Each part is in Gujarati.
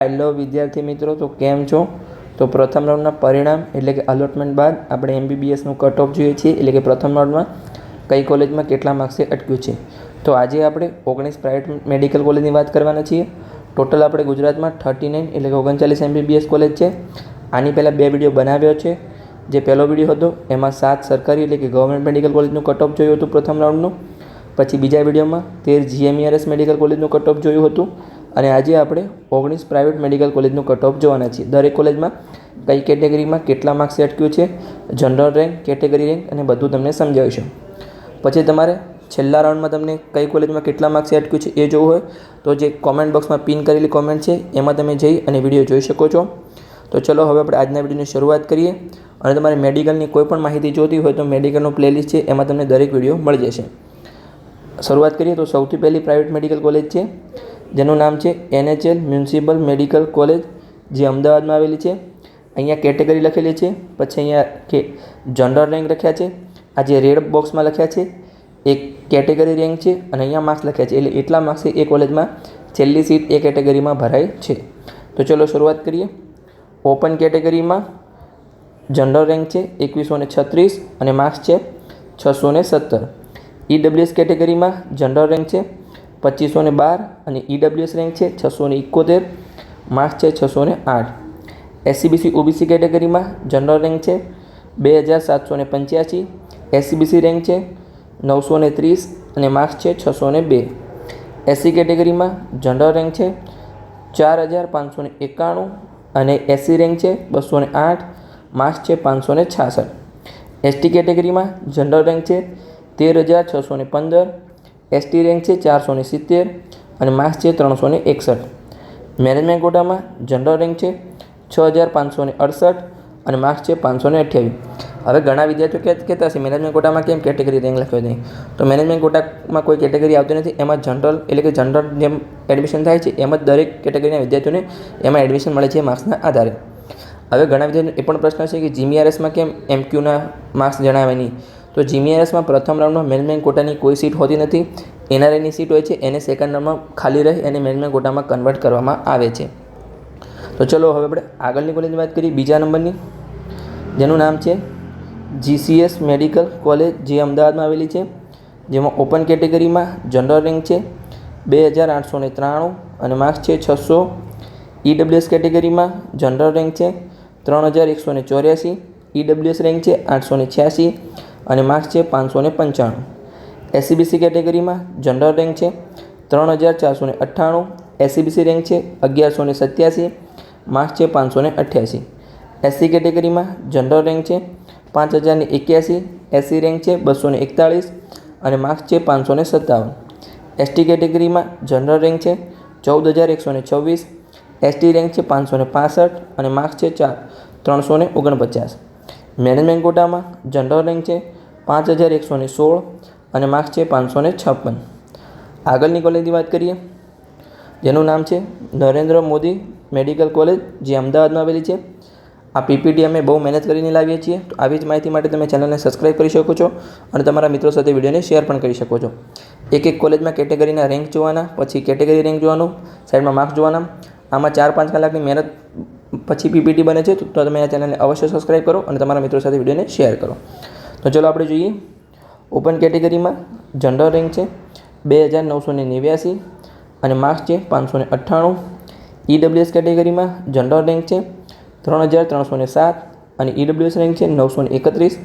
હેલો વિદ્યાર્થી મિત્રો, તો કેમ છો? તો પ્રથમ રાઉન્ડના પરિણામ એટલે કે અલોટમેન્ટ બાદ આપણે એમબીબીએસનું કટ ઓફ જોઈએ છીએ, એટલે કે પ્રથમ રાઉન્ડમાં કઈ કોલેજમાં કેટલા માર્ક્સે અટક્યું છે. તો આજે આપણે 19 પ્રાઇવેટ મેડિકલ કોલેજની વાત કરવાના છીએ. ટોટલ આપણે ગુજરાતમાં 39 એટલે કે 39 એમબીબીએસ કોલેજ છે. આની પહેલાં 2 વિડીયો બનાવ્યો છે. જે પહેલો વિડીયો હતો એમાં 7 સરકારી એટલે કે ગવર્મેન્ટ મેડિકલ કોલેજનું કટ ઓફ જોયું હતું પ્રથમ રાઉન્ડનું. પછી બીજા વિડીયોમાં 13 જીએમઈઆરએસ મેડિકલ કોલેજનું કટ ઓફ જોયું હતું. અને આજે આપણે 19 પ્રાઇવેટ મેડિકલ કોલેજનું કટ ઓફ જોવાના છીએ. દરેક કોલેજમાં કઈ કેટેગરીમાં કેટલા માર્ક્સ અટક્યું છે, જનરલ રેન્ક, કેટેગરી રેન્ક અને બધું તમને સમજાવીશું. પછી તમારે છેલ્લા રાઉન્ડમાં તમને કઈ કોલેજમાં કેટલા માર્ક્સ અટક્યું છે એ જોવું હોય તો જે કોમેન્ટ બોક્સમાં પિન કરેલી કોમેન્ટ છે એમાં તમે જઈ અને વિડીયો જોઈ શકો છો. તો ચલો હવે આપણે આજના વિડીયોની શરૂઆત કરીએ. અને તમારે મેડિકલની કોઈ પણ માહિતી જોતી હોય તો મેડિકલનો પ્લેલિસ્ટ છે એમાં તમને દરેક વિડીયો મળી જશે. શરૂઆત કરીએ તો સૌથી પહેલી પ્રાઇવેટ મેડિકલ કોલેજ છે જેનું નામ છે NHL મ્યુનિસિપલ મેડિકલ કોલેજ, જે અમદાવાદમાં આવેલી છે. અહીંયા કેટેગરી લખેલી છે, પછી અહીંયા કે જનરલ રેન્ક લખ્યા છે. આ જે રેડ બોક્સમાં લખ્યા છે એક કેટેગરી રેન્ક છે અને અહીંયા માર્ક્સ લખ્યા છે, એટલે એટલા માર્ક્સ એ કોલેજમાં છેલ્લી સીટ એ કેટેગરીમાં ભરાય છે. તો ચલો શરૂઆત કરીએ. ઓપન કેટેગરીમાં જનરલ રેન્ક છે 2136 અને માર્ક્સ છે 617. EWS કેટેગરીમાં જનરલ રેન્ક છે 2512 અને EWS રેન્ક છે 671, માર્ક્સ છે 608. SCBC OBC કેટેગરીમાં જનરલ રેન્ક છે 2785, SCBC રેન્ક છે 930 અને માર્ક્સ છે 602. SC કેટેગરીમાં જનરલ રેન્ક છે 4591 અને SC રેન્ક છે 208, માર્ક્સ છે 566. ST કેટેગરીમાં જનરલ રેન્ક છે 13615, ST રેન્ક છે 470 અને માર્ક્સ છે 361. મેનેજમેન્ટ કોટામાં જનરલ રેન્ક છે 6568 અને માર્ક્સ છે 528. હવે ઘણા વિદ્યાર્થીઓ કહેતા હશે મેનેજમેન્ટ કોટામાં કેમ કેટેગરી રેન્ક લખ્યો નહીં? તો મેનેજમેન્ટ કોટામાં કોઈ કેટેગરી આવતી નથી. એમાં જનરલ એટલે કે જનરલ જેમ એડમિશન થાય છે એમ જ દરેક કેટેગરીના વિદ્યાર્થીઓને એમાં એડમિશન મળે છે માર્ક્સના આધારે. હવે ઘણા વિદ્યાર્થીઓને એ પણ પ્રશ્ન છે કે જીમીઆરએસમાં કેમ MQના માર્ક્સ જણાવે નહીં? તો જીમીઆરએસમાં પ્રથમ રાઉન્ડમાં મેનેજમેન્ટ કોટાની કોઈ સીટ હોતી નથી. NRIની સીટ હોય છે, એને સેકન્ડ રાઉન્ડમાં ખાલી રહે એને મેનેજમેન્ટ કોટામાં કન્વર્ટ કરવામાં આવે છે. તો ચલો હવે આપણે આગળની કોલેજની વાત કરીએ, બીજા નંબરની, જેનું નામ છે GCS મેડિકલ કોલેજ, જે અમદાવાદમાં આવેલી છે. જેમાં ઓપન કેટેગરીમાં જનરલ રેન્ક છે 2893 અને માર્ક્સ છે 600. EWS કેટેગરીમાં જનરલ રેન્ક છે 3184, EWS રેન્ક છે 886 અને માર્ક્સ છે 595. SCBC કેટેગરીમાં જનરલ રેન્ક છે 3498, SCBC રેન્ક છે 1187, માર્ક્સ છે 588. SC કેટેગરીમાં જનરલ રેન્ક છે 5081, SC રેન્ક છે 241 અને માર્ક્સ છે 557. ST કેટેગરીમાં જનરલ રેન્ક છે 14126, ST રેન્ક છે 565 અને માર્ક્સ છે 349. મેનેજમેન્ટ કોટામાં જનરલ રેન્ક છે 5116 અને માર્ક્સ છે 556. આગળની કોલેજની વાત કરીએ, જેનું નામ છે નરેન્દ્ર મોદી મેડિકલ કોલેજ, જે અમદાવાદમાં આવેલી છે. આ PPT અમે બહુ મહેનત કરીને લાવીએ છીએ. તો આવી જ માહિતી માટે તમે ચેનલને સબસ્ક્રાઈબ કરી શકો છો અને તમારા મિત્રો સાથે વિડીયોને શેર પણ કરી શકો છો. એક કોલેજમાં કેટેગરીના રેન્ક જોવાના, પછી કેટેગરી રેન્ક જોવાનું, સાઈડમાં માર્ક્સ જોવાના. આમાં 4-5 કલાકની મહેનત પછી PPT બને છે. તો તમે આ ચેનલને અવશ્ય સબસ્ક્રાઈબ કરો અને તમારા મિત્રો સાથે વિડીયોને શેર કરો. તો ચલો આપણે જોઈએ. ઓપન કેટેગરીમાં જનરલ રેન્ક છે 2989 અને માર્ક્સ છે 598. EWS કેટેગરીમાં જનરલ રેન્ક છે 3307 અને EWS રેન્ક છે 931,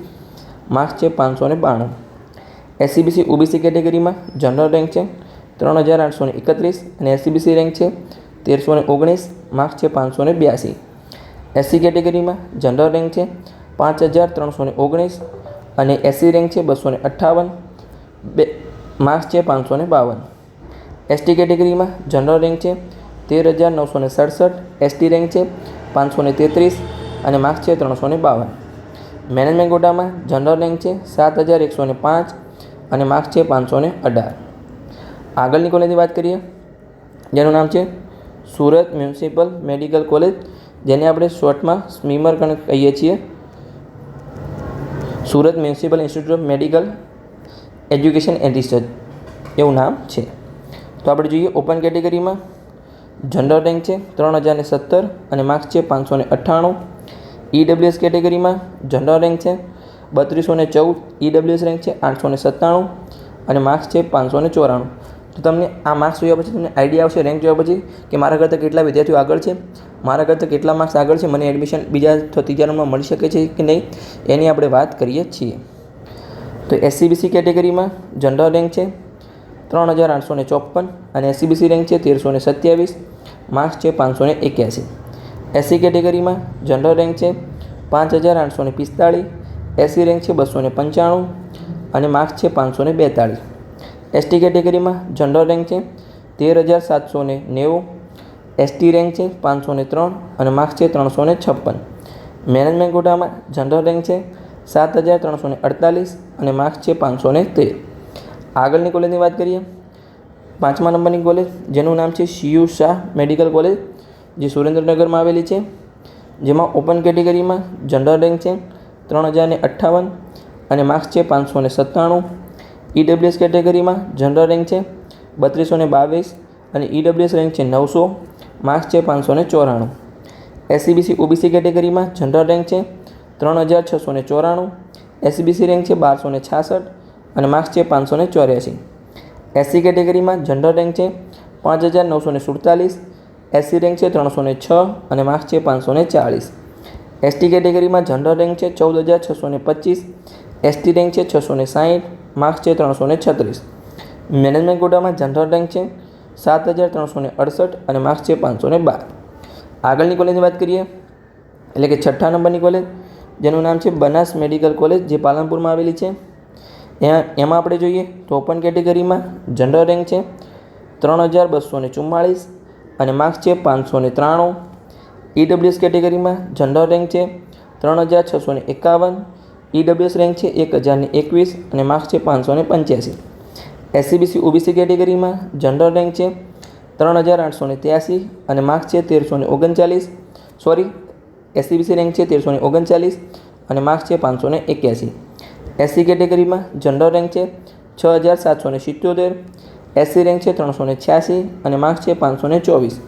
માર્ક્સ છે 592. SCBC OBC કેટેગરીમાં જનરલ રેન્ક છે 3831 અને SCBC રેન્ક છે 1319, માર્ક્સ છે 582. SC કેટેગરીમાં જનરલ રેન્ક છે 5319 અને SC રેન્ક છે 258, માર્ક્સ છે 552. ST કેટેગરીમાં જનરલ રેન્ક છે 13967, ST રેન્ક છે 533 અને માર્ક્સ છે 352. મેનેજમેન્ટ કોટામાં જનરલ રેન્ક છે 7105 અને માર્ક્સ છે 518. આગળની કોલેજની વાત કરીએ, જેનું નામ છે સુરત મ્યુનિસિપલ મેડિકલ કોલેજ, જેને આપણે શોર્ટમાં સ્મીમર કહીએ છીએ. Surat municipal institute of medical education and research એવું નામ છે. તો આપણે જોઈએ ઓપન કેટેગરીમાં જનરલ રેન્ક છે 3017 અને માર્ક્સ છે 598. EWS કેટેગરીમાં જનરલ રેન્ક છે 3214, EWS રેન્ક છે 897 અને માર્ક્સ છે 594. તો તમને આ માર્ક્સ જોયા પછી તમને આઈડિયા આવશે રેન્ક જોયા પછી કે મારા કરતાં કેટલા વિદ્યાર્થીઓ આગળ છે, મારા કરતાં કેટલા માર્ક્સ આગળ છે, મને એડમિશન બીજા અથવા ત્રીજા રાઉન્ડમાં મળી શકે છે કે નહીં, એની આપણે વાત કરીએ છીએ. તો SCBC કેટેગરીમાં જનરલ રેન્ક છે 3854 અને SCBC રેન્ક છે 1327, માર્ક્સ છે 581. SC કેટેગરીમાં જનરલ રેન્ક છે 5845, SC રેન્ક છે 295 અને માર્ક્સ છે 542. ST કેટેગરીમાં જનરલ રેન્ક છે 13790, ST રેન્ક છે 503 અને માર્ક્સ છે 356. મેનેજમેન્ટ કોટામાં જનરલ રેન્ક છે 7348 અને માર્ક્સ છે 513. આગળની કોલેજની વાત કરીએ, 5મા નંબરની કોલેજ જેનું નામ છે CU શાહ મેડિકલ કોલેજ, જે સુરેન્દ્રનગરમાં આવેલી છે, જેમાં ઓપન કેટેગરીમાં જનરલ રેન્ક છે 3058 અને માર્ક્સ છે 597. EWS કેટેગરીમાં જનરલ રેન્ક છે 3222 અને EWS રેન્ક છે 900, માર્ક્સ છે 594. SCBC OBC કેટેગરીમાં જનરલ રેન્ક છે 3694, SCBC રેન્ક છે 1266 અને માર્ક્સ છે 584. SC કેટેગરીમાં જનરલ રેન્ક છે 5947, SC રેન્ક છે 306 અને માર્ક્સ છે 540. ST કેટેગરીમાં જનરલ રેન્ક છે 14625, ST રેન્ક છે 660, માર્ક્સ છે 336. મેનેજમેન્ટ કોટામાં જનરલ રેન્ક છે 7368 અને માર્ક્સ છે 512. આગળની કોલેજની વાત કરીએ એટલે કે 6ઠ્ઠા નંબરની કોલેજ જેનું નામ છે બનાસ મેડિકલ કોલેજ, જે પાલનપુરમાં આવેલી છે. એમાં આપણે જોઈએ તો ઓપન કેટેગરીમાં જનરલ રેન્ક છે 3244 અને માર્ક્સ છે 593. EWS કેટેગરીમાં જનરલ રેન્ક છે 3651, EWS રેન્ક છે 1021 અને માર્ક્સ છે 585. SCBC OBC કેટેગરીમાં જનરલ રેન્ક છે 3883 અને માર્ક્સ છે 1339, SCBC રેન્ક છે 1339 અને માર્ક્સ છે 581. SC કેટેગરીમાં જનરલ રેન્ક છે 6777, SC રેન્ક છે 386 અને માર્ક્સ છે 524.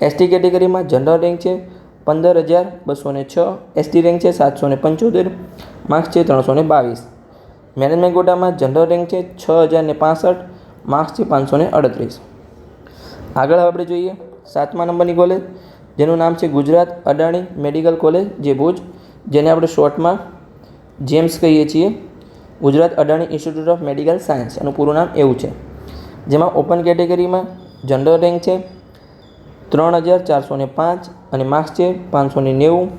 ST કેટેગરીમાં જનરલ રેન્ક છે 15206, ST રેન્ક છે 775, માર્ક્સ છે 322. મેનેજમેન્ટ કોટામાં જનરલ રેન્ક છે 6065, માર્ક્સ છે 538. આગળ આપણે જોઈએ 7મા નંબરની કોલેજ જેનું નામ છે ગુજરાત અદાણી મેડિકલ કોલેજ, જે ભુજ, જેને આપણે શોર્ટમાં જેમ્સ કહીએ છીએ, Gujarat Adani institute of medical science, એનું પૂરું નામ એવું છે. જેમાં ઓપન કેટેગરીમાં જનરલ રેન્ક છે 3405 અને માર્ક્સ છે 590.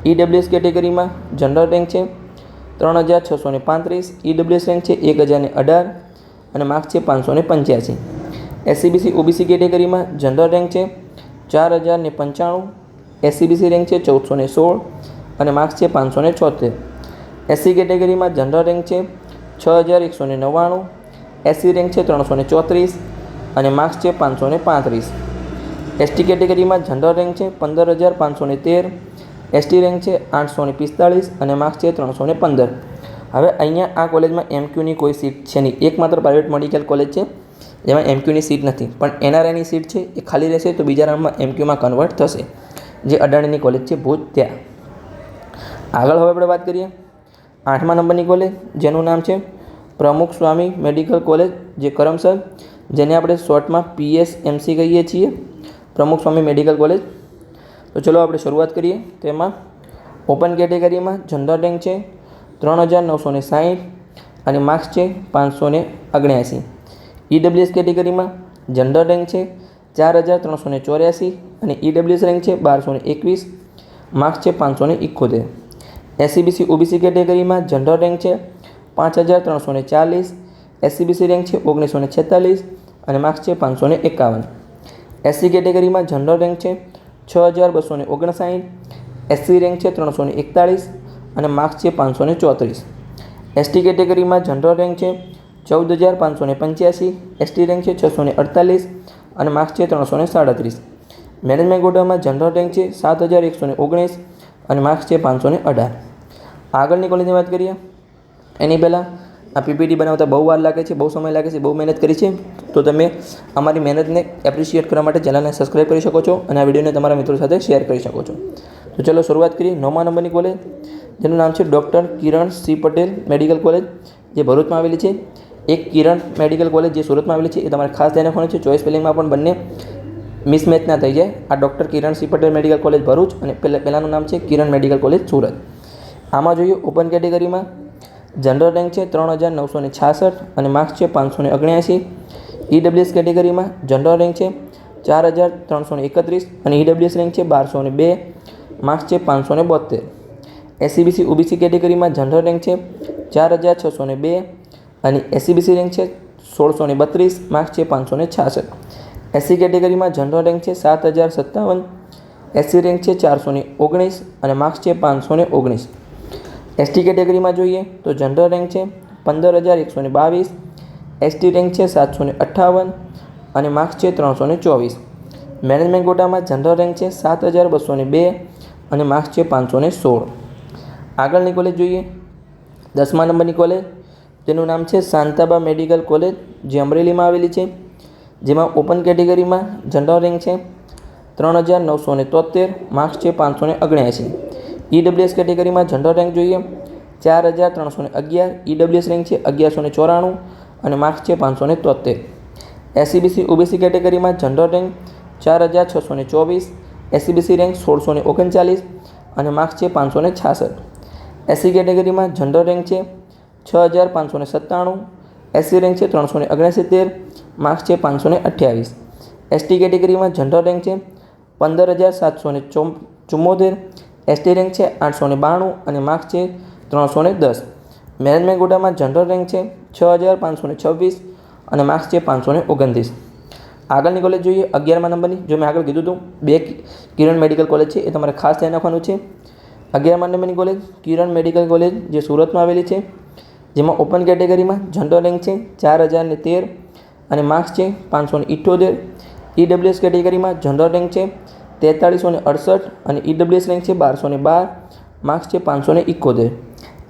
EWS કેટેગરીમાં જનરલ રેન્ક છે 3635, EWS રેન્ક છે 1018 અને માર્ક્સ છે 585. SCBC OBC કેટેગરીમાં જનરલ રેન્ક છે 4095, SCBC રેન્ક છે 1416 અને માર્ક્સ છે 576. SC કેટેગરીમાં જનરલ રેન્ક છે 6199, SC રેન્ક છે 334 અને માર્ક્સ છે 535. ST કેટેગરીમાં જનરલ રેન્ક છે 15513, ST રેન્ક છે 845 અને માર્ક્સ છે 315. હવે અહીંયા આ કોલેજમાં MQની કોઈ સીટ છે નહીં, એકમાત્ર પ્રાઇવેટ મેડિકલ કોલેજ છે જેમાં MQની સીટ નથી, પણ NRIની સીટ છે એ ખાલી રહેશે તો બીજા રાઉન્ડમાં MQમાં કન્વર્ટ થશે, જે અદાણીની કોલેજ છે ભુજ ત્યાં. આગળ હવે આપણે વાત કરીએ 8મા નંબરની કોલેજ જેનું નામ છે પ્રમુખ સ્વામી મેડિકલ કોલેજ, જે કરમસદ, જેને આપણે શોર્ટમાં PSMC કહીએ છીએ, પ્રમુખ સ્વામી મેડિકલ કોલેજ. તો ચલો આપણે શરૂઆત કરીએ. તેમાં ઓપન કેટેગરીમાં જનરલ રેન્ક છે 3960 અને માર્ક્સ છે 579. EWS કેટેગરીમાં જનરલ રેન્ક છે 4384 અને EWS રેન્ક છે 1221, માર્ક્સ છે 571. SCBC OBC કેટેગરીમાં જનરલ રેન્ક છે 5340, SCBC રેન્ક છે 1946 અને માર્ક્સ છે 551. SC કેટેગરીમાં જનરલ રેન્ક છે 6259, SC રેન્ક છે 341 અને માર્ક્સ છે 534. ST કેટેગરીમાં જનરલ રેન્ક છે 14585, ST રેન્ક છે 648 અને માર્ક્સ છે 337. મેનેજમેન્ટ કોટામાં જનરલ રેન્ક છે 7119 અને માર્ક્સ છે 518. આગળની કોલેજની વાત કરીએ એની પહેલાં આ પીપીટી બનાવતા બહુ વાર લાગે છે, બહુ સમય લાગે છે, બહુ મહેનત કરી છે. તો તમે અમારી મહેનતને એપ્રિશિએટ કરવા માટે ચેનલને સબસ્ક્રાઈબ કરી શકો છો અને આ વિડીયોને તમારા મિત્રો સાથે શેર કરી શકો છો. તો ચલો શરૂઆત કરીએ. 9મા નંબરની કોલેજ જેનું નામ છે doctor Kiran C Patel medical college, જે ભરૂચમાં આવેલી છે. એક કિરણ મેડિકલ કોલેજ જે સુરતમાં આવેલી છે, એ તમારે ખાસ ધ્યાન રાખવાનું છે. ચોઈસ સ્પેલિંગમાં પણ બંને મિસમેચ ના થઈ જાય. આ doctor Kiran C Patel medical college Bharuch અને પહેલાંનું નામ છે કિરણ મેડિકલ કોલેજ સુરત. આમાં જોઈએ ઓપન કેટેગરીમાં જનરલ રેન્ક છે 3966 અને માર્ક્સ છે 579. ઈડબ્લ્યુએસ કેટેગરીમાં જનરલ રેન્ક છે 4331 અને ઈડબ્લ્યુએસ રેન્ક છે 1202, માર્ક્સ છે 572. એસસીબીસી ઓબીસી કેટેગરીમાં જનરલ રેન્ક છે 4602 અને એસસીબીસી રેન્ક છે 1632, માર્ક્સ છે 566. એસસી કેટેગરીમાં જનરલ રેન્ક છે 7057, એસસી રેન્ક છે 419 અને માર્ક્સ છે 519. એસટી કેટેગરીમાં જોઈએ તો જનરલ રેન્ક છે 15122, એસટી રેન્ક છે 758 અને માર્ક્સ છે 324. મેનેજમેન્ટ કોટામાં જનરલ રેન્ક છે 7202 અને માર્ક્સ છે 516. આગળની કોલેજ જોઈએ 10મા નંબરની કોલેજ જેનું નામ છે શાંતાબા મેડિકલ કોલેજ, જે અમરેલીમાં આવેલી છે. જેમાં ઓપન કેટેગરીમાં જનરલ રેન્ક છે 3973, માર્ક્સ છે 579. ઈડબ્લ્યુએસ કેટેગરીમાં જનરલ રેન્ક જોઈએ 4311, ઈડબ્લ્યુએસ રેન્ક છે 1194 અને માર્ક્સ છે 573. એસસીબીસી ઓબીસી કેટેગરીમાં જનરલ રેન્ક 4624, એસસીબીસી રેન્ક 1639 અને માર્ક્સ છે 566. એસસી કેટેગરીમાં જનરલ રેન્ક છે 6597, એસસી રેન્ક છે 369, માર્ક્સ છે 528. એસટી કેટેગરીમાં જનરલ રેન્ક છે 15774, એસટી રેન્ક છે 892 અને માર્ક્સ છે 310. મેનેજમેન્ટ કોટામાં જનરલ રેન્ક છે 6526 અને માર્ક્સ છે 529. આગળની કોલેજ જોઈએ 11મા નંબરની. જો મેં આગળ કીધું હતું 2 કિરણ મેડિકલ કોલેજ છે, એ તમારે ખાસ ધ્યાન રાખવાનું છે. 11મા નંબરની કોલેજ કિરણ મેડિકલ કોલેજ જે સુરતમાં આવેલી છે. જેમાં ઓપન કેટેગરીમાં જનરલ રેન્ક છે 4013 અને માર્ક્સ છે 578. ઈડબ્લ્યુએસ કેટેગરીમાં જનરલ રેન્ક છે 4368 અને ઈડબ્લ્યુએસ રેન્ક છે 1212, માર્ક્સ છે 571.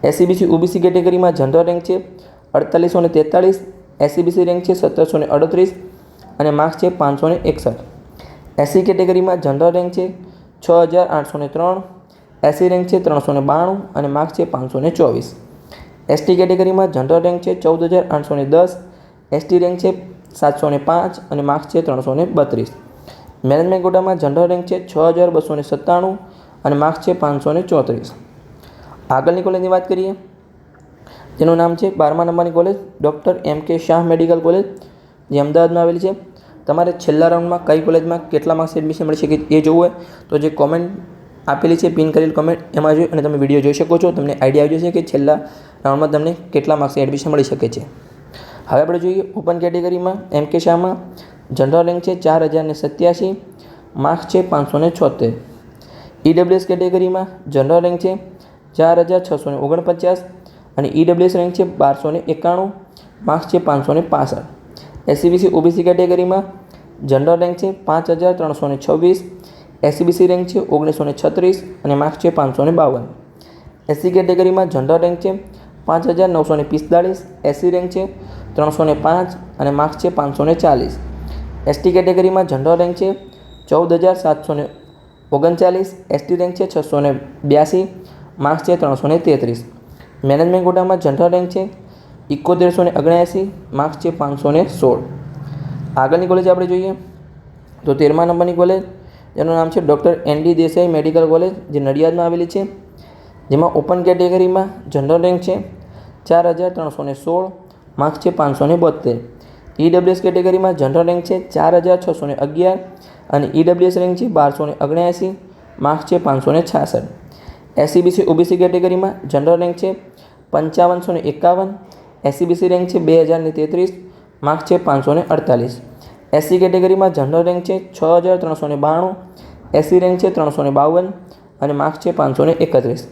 એસસીબીસી ઓબીસી કેટેગરીમાં જનરલ રેન્ક છે 4843, એસસીબીસી રેન્ક છે 1738 અને માર્ક્સ છે 561. એસસી કેટેગરીમાં જનરલ રેન્ક છે 6803, એસસી રેન્ક છે 392 અને માર્ક્સ છે 524. એસટી કેટેગરીમાં જનરલ રેન્ક છે 14810, એસટી રેન્ક છે 705 અને માર્ક્સ છે 332. મેનેજમેન્ટ કોટામાં જનરલ રેન્ક છે 6297 અને માર્ક્સ છે 534. આગળની કોલેજની વાત કરીએ જેનું નામ છે 12મા નંબરની college doctor M K. Shah medical college, જે અમદાવાદમાં આવેલી છે. તમારે છેલ્લા રાઉન્ડમાં કઈ કોલેજમાં કેટલા માર્ક્સ એડમિશન મળી શકે એ જોવું હોય તો જે કોમેન્ટ આપેલી છે, પિન કરેલ કોમેન્ટ, એમાં જોઈ અને તમે વિડીયો જોઈ શકો છો. તમને આઈડિયા આવી જશે કે છેલ્લા રાઉન્ડમાં તમને કેટલા માર્ક્સ એડમિશન મળી શકે છે. હવે આપણે જોઈએ ઓપન કેટેગરીમાં એમ.કે. શાહમાં જનરલ રેન્ક છે 4087, માર્ક્સ છે 576. ઈડબ્લ્યુએસ કેટેગરીમાં જનરલ રેન્ક છે 4649 અને ઈડબ્લ્યુએસ રેન્ક છે 1291, માર્ક્સ છે 565. એસસીબીસી ઓબીસી કેટેગરીમાં જનરલ રેન્ક છે 5326, એસસીબીસી રેન્ક છે 1936 અને માર્ક્સ છે 552. એસસી કેટેગરીમાં જનરલ રેન્ક છે 5945, એસસી રેન્ક છે 305 અને માર્ક્સ છે 540. એસટી કેટેગરીમાં જનરલ રેન્ક છે 14739, એસટી રેન્ક છે 682, માર્ક્સ છે 333. મેનેજમેન્ટ કોટામાં જનરલ રેન્ક છે 7179, માર્ક્સ છે 516. આગળની કોલેજ આપણે જોઈએ તો 13મા નંબરની કોલેજ જેનું નામ છે ડૉક્ટર એન.ડી. દેસાઈ મેડિકલ કોલેજ, જે નડિયાદમાં આવેલી છે. જેમાં ઓપન કેટેગરીમાં જનરલ રેન્ક છે 4316, માર્ક્સ છે 572. ઈડબ્લ્યુએસ કેટેગરીમાં જનરલ રેન્ક છે 4611 અને ઈડબ્લ્યુએસ રેન્ક છે 1279, માર્ક્સ છે 566. એસસીબીસી ઓબીસી કેટેગરીમાં જનરલ રેન્ક છે 5551, એસસીબીસી રેન્ક છે 2033, માર્ક્સ છે 548. એસસી કેટેગરીમાં જનરલ રેન્ક છે 6392, એસસી રેન્ક છે 352 અને માર્ક્સ છે 531.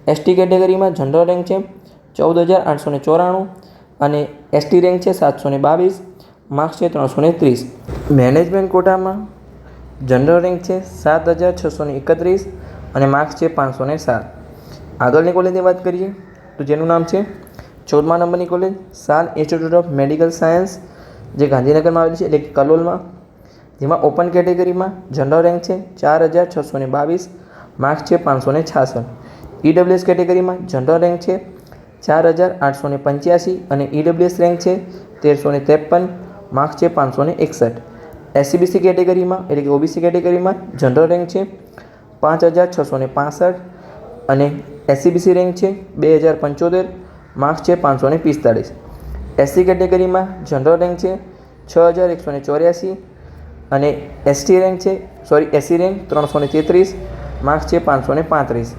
એસટી કેટેગરીમાં જનરલ રેન્ક છે 14894 અને એસટી રેન્ક છે 722, માર્ક્સ છે 330. મેનેજમેન્ટ કોટામાં જનરલ રેન્ક છે 7631 અને માર્ક્સ છે 507. આગળની કોલેજની વાત કરીએ તો જેનું નામ છે 14મા નંબરની કોલેજ શાન ઇન્સ્ટિટ્યૂટ ઓફ મેડિકલ સાયન્સ, જે ગાંધીનગરમાં આવેલી છે, એટલે કે કલોલમાં, જેમાં ઓપન કેટેગરીમાં જનરલ રેન્ક છે 4622, માર્ક્સ છે 566. EWS કેટેગરીમાં જનરલ રેન્ક છે 4885 અને EWS રેન્ક છે 1353, માર્ક્સ છે 561. SCBC કેટેગરીમાં એટલે કે OBC કેટેગરીમાં જનરલ રેન્ક છે 5665 અને SCBC રેન્ક છે 2075, માર્ક્સ છે 545. SC કેટેગરીમાં જનરલ રેન્ક છે 6184 અને SC રેન્ક 333, માર્ક્સ છે 535.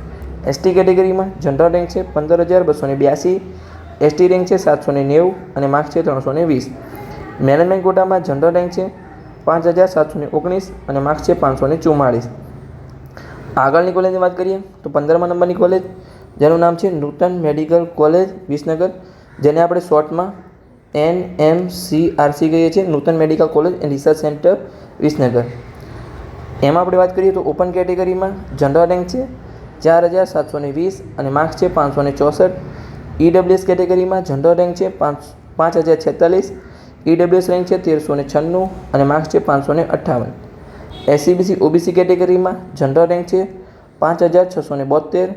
ST કેટેગરીમાં જનરલ રેન્ક છે 15282, ST રેન્ક છે 790 અને માર્ક્સ છે 320. મેનેજમેન્ટ કોટામાં જનરલ રેન્ક છે 5719 અને માર્ક્સ છે 544. આગળની કોલેજની વાત કરીએ તો 15મા નંબરની કોલેજ, જેનું નામ છે નૂતન મેડિકલ કોલેજ વિસનગર, જેને આપણે શોર્ટમાં NMCRC કહીએ છીએ, Nutan medical college and research centre Visnagar. એમાં આપણે વાત કરીએ તો ઓપન કેટેગરીમાં જનરલ રેન્ક છે 4720 અને માર્ક્સ છે 564. EWS કેટેગરીમાં જનરલ રેન્ક છે 5046, EWS રેન્ક છે 1396 અને માર્ક્સ છે 558. SCBC OBC કેટેગરીમાં જનરલ રેન્ક છે 5672,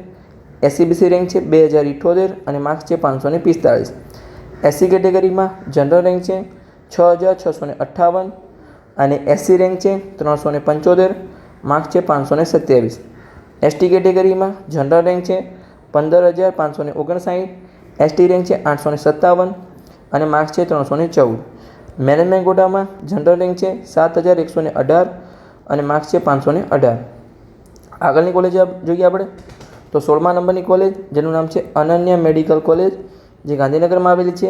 SCBC રેન્ક છે 2078 અને માર્ક્સ છે 545. SC કેટેગરીમાં જનરલ રેન્ક છે 6658 અને SC રેન્ક છે 375, માર્ક્સ છે 527. ST કેટેગરીમાં જનરલ રેન્ક છે 15559, ST રેન્ક છે 857 અને માર્ક્સ છે 314. મેનેજમેન્ટ કોટામાં જનરલ રેન્ક છે 7118 અને માર્ક્સ છે 518. આગળની કોલેજ જોઈએ આપણે તો 16મા નંબરની કોલેજ, જેનું નામ છે અનન્ય મેડિકલ કોલેજ, જે ગાંધીનગરમાં આવેલી છે,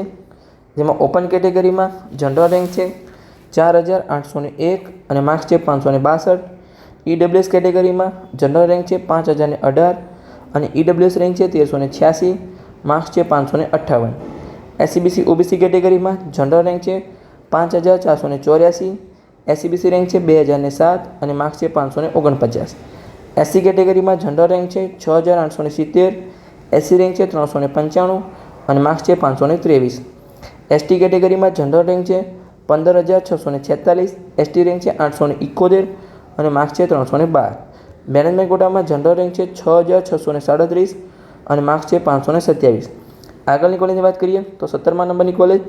જેમાં ઓપન કેટેગરીમાં જનરલ રેન્ક છે 4801 અને માર્ક્સ છે 562. EWS કેટેગરીમાં જનરલ રેન્ક છે 5018 અને EWS રેન્ક છે 1386, માર્ક્સ છે 558. SCBC OBC કેટેગરીમાં જનરલ રેન્ક છે 5484, SCBC રેન્ક છે 2007 અને માર્ક્સ છે 549. SC કેટેગરીમાં જનરલ રેન્ક છે 6870, SC રેન્ક છે 395 અને માર્ક્સ છે 523. ST કેટેગરીમાં જનરલ રેન્ક છે 15646, ST રેન્ક છે 871 અને માર્ક્સ છે 312. મેનેજમેન્ટ કોટામાં જનરલ રેન્ક છે 6637 અને માર્ક્સ છે 527. આગળની કોલેજની વાત કરીએ તો 17મા નંબરની કોલેજ.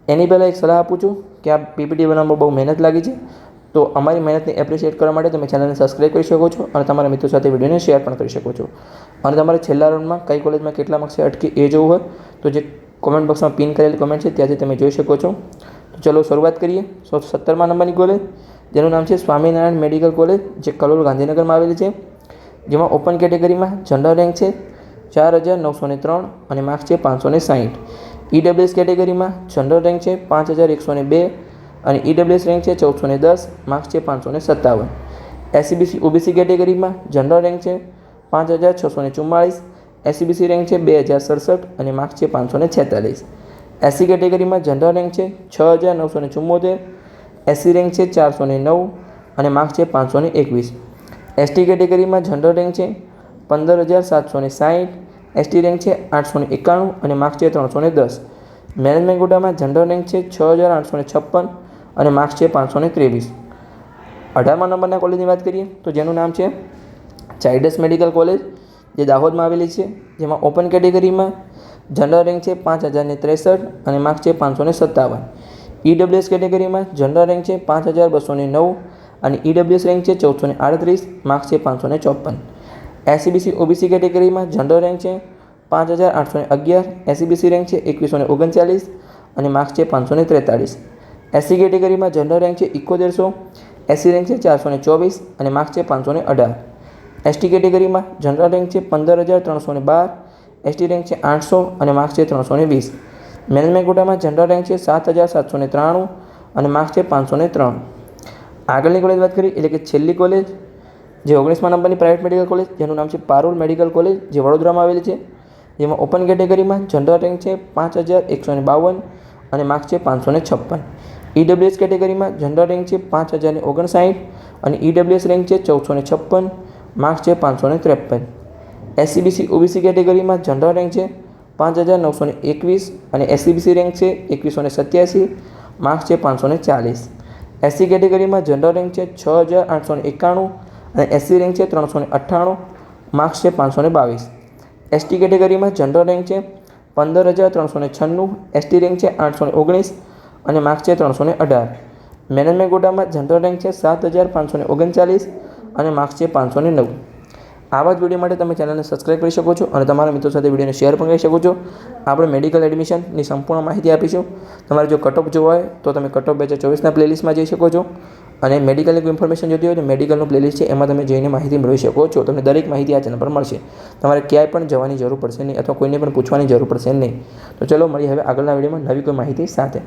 એની પહેલાં એક સલાહ આપું છું કે આ PPT બનાવવામાં બહુ મહેનત લાગી છે, તો અમારી મહેનતને એપ્રિશિએટ કરવા માટે તમે ચેનલને સબસ્ક્રાઈબ કરી શકો છો અને તમારા મિત્રો સાથે વિડીયોને શેર પણ કરી શકો છો. અને તમારે છેલ્લા રાઉન્ડમાં કઈ કોલેજમાં કેટલા માર્ક્સે અટકે એ જોવું હોય તો જે કોમેન્ટ બોક્સમાં પિન કરેલી કોમેન્ટ છે ત્યાંથી તમે જોઈ શકો છો. તો ચલો શરૂઆત કરીએ. 17મા નંબરની કોલેજ, જેનું નામ છે સ્વામિનારાયણ મેડિકલ કોલેજ, જે કલોલ ગાંધીનગરમાં આવેલી છે, જેમાં ઓપન કેટેગરીમાં જનરલ રેન્ક છે 4903 અને માર્ક્સ છે 560. EWS કેટેગરીમાં જનરલ રેન્ક છે 5102 અને EWS રેન્ક છે 1410, માર્ક્સ છે 557. SCBC OBC કેટેગરીમાં જનરલ રેન્ક છે 5644, SCBC રેન્ક છે 2067 અને માર્ક્સ છે 546. SC કેટેગરીમાં જનરલ રેન્ક છે 6974, SC રેન્ક છે 409 અને માર્ક્સ છે 521. ST કેટેગરીમાં જનરલ રેન્ક છે 15760, ST રેન્ક છે 891 અને માર્ક્સ છે 310. મેનેજમેન્ટ કોટામાં જનરલ રેન્ક છે 6856 અને માર્ક્સ છે 523. 18મા નંબરના કોલેજની વાત કરીએ તો જેનું નામ છે ઝાયડસ મેડિકલ કોલેજ, જે દાહોદમાં આવેલી છે, જેમાં ઓપન કેટેગરીમાં જનરલ રેન્ક છે 5063 અને માર્ક્સ છે 557. EWS કેટેગરીમાં જનરલ રેન્ક છે 5209 અને EWS રેન્ક છે 1438, માર્ક્સ છે 554. SCBC OBC કેટેગરીમાં જનરલ રેન્ક છે 5811, SCBC રેન્ક છે 2139 અને માર્ક્સ છે 543. SC કેટેગરીમાં જનરલ રેન્ક છે 7100, SC રેન્ક છે 424 અને માર્ક્સ છે 518. ST કેટેગરીમાં જનરલ રેન્ક છે 15312, ST રેન્ક છે 800 અને માર્ક્સ છે 320. મેનેજમેન્ટ કોટામાં જનરલ રેન્ક છે 7793 અને માર્ક્સ છે 503. આગળની કોલેજ વાત કરીએ એટલે કે છેલ્લી કોલેજ, જે 19મા નંબરની પ્રાઇવેટ મેડિકલ કોલેજ, જેનું નામ છે પારુલ મેડિકલ કોલેજ, જે વડોદરામાં આવેલી છે, જેમાં ઓપન કેટેગરીમાં જનરલ રેન્ક છે 5152 અને માર્ક્સ છે 556. EWS કેટેગરીમાં જનરલ રેન્ક છે 5059 અને EWS રેન્ક છે 1456, માર્ક્સ છે 553. SCBC OBC કેટેગરીમાં જનરલ રેન્ક છે 5921 અને એસસીબીસી રેન્ક છે 2187, માર્ક્સ છે 540. એસસી કેટેગરીમાં જનરલ રેન્ક છે 6891 અને એસસી રેન્ક છે 398, માર્ક્સ છે 522. એસટી કેટેગરીમાં જનરલ રેન્ક છે 15396, એસટી રેન્ક છે 819 અને માર્ક્સ છે 318. મેનેજમેન્ટ કોટામાં જનરલ રેન્ક છે 7539 અને માર્ક્સ છે 509. આવા જ વિડીયો માટે તમે ચેનલને સબસ્ક્રાઈબ કરી શકો છો અને તમારા મિત્રો સાથે વિડીયોને શેર પણ કરી શકો છો. આપણે મેડિકલ એડમિશનની સંપૂર્ણ માહિતી આપીશું. તમારે જો કટ ઓફ જોવા હોય તો તમે કટ ઓફ 2024ના પ્લેલિસ્ટમાં જઈ શકો છો અને મેડિકલની કોઈ ઇન્ફોર્મેશન જોતી હોય તો મેડિકલનું પ્લેલિસ્ટ છે એમાં તમે જઈને માહિતી મેળવી શકો છો. તમને દરેક માહિતી આ ચેનલ પર મળશે. તમારે ક્યાંય પણ જવાની જરૂર પડશે નહીં અથવા કોઈને પણ પૂછવાની જરૂર પડશે નહીં. તો ચલો મળીએ હવે આગળના વિડીયોમાં નવી કોઈ માહિતી સાથે.